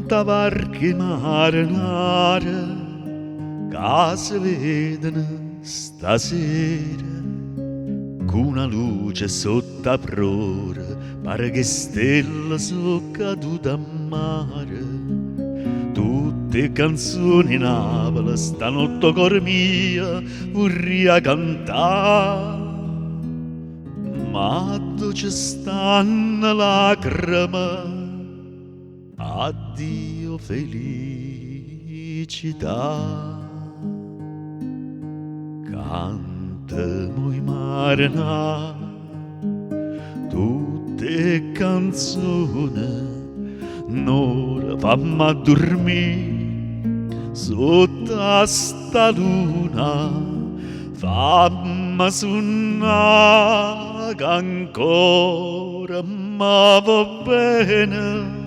Quanta barche marinare che si vedono stasera, con una luce sotto a prora, pare che stelle sono cadute a mare. Tutte canzoni in Napoli, stanotte cor mia, vorrei cantare, ma dove stanno lacrime? Addio felicità. Cantamo i marinà, tutte canzoni, n'ora fammi a dormire sotto a sta luna, fammi suonare che ancora ma va bene.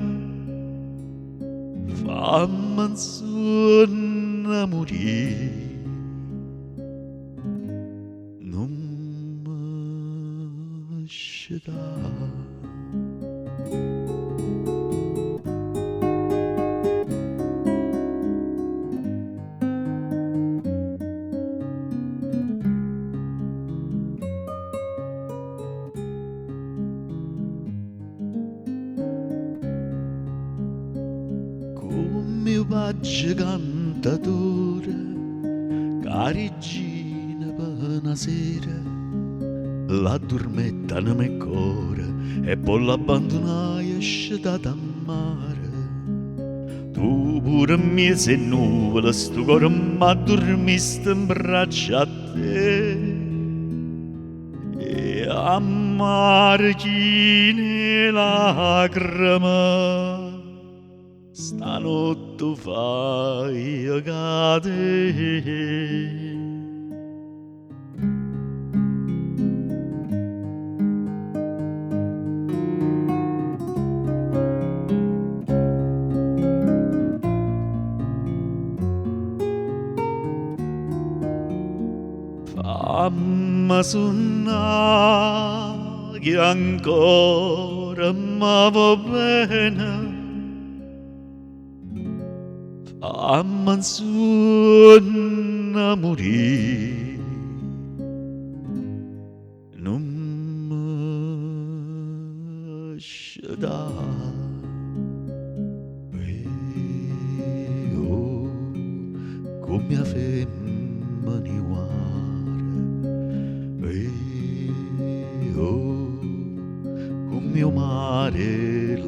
Fammi suona morire, non mi scetà. Mio paggio cantatore, carigina per una sera, l'addormettano me cuore e poi l'abbandonai scetata a mare. Tu pure mi sei nuvola, sto cuore m'addormista in braccia a te, e a mare chine lacrime. Stanotte fai cadere. Fammi suonare che ancora ma va bene. Fammi suona morire, non mi scetà. Oh, come femmine mare, oh, come mare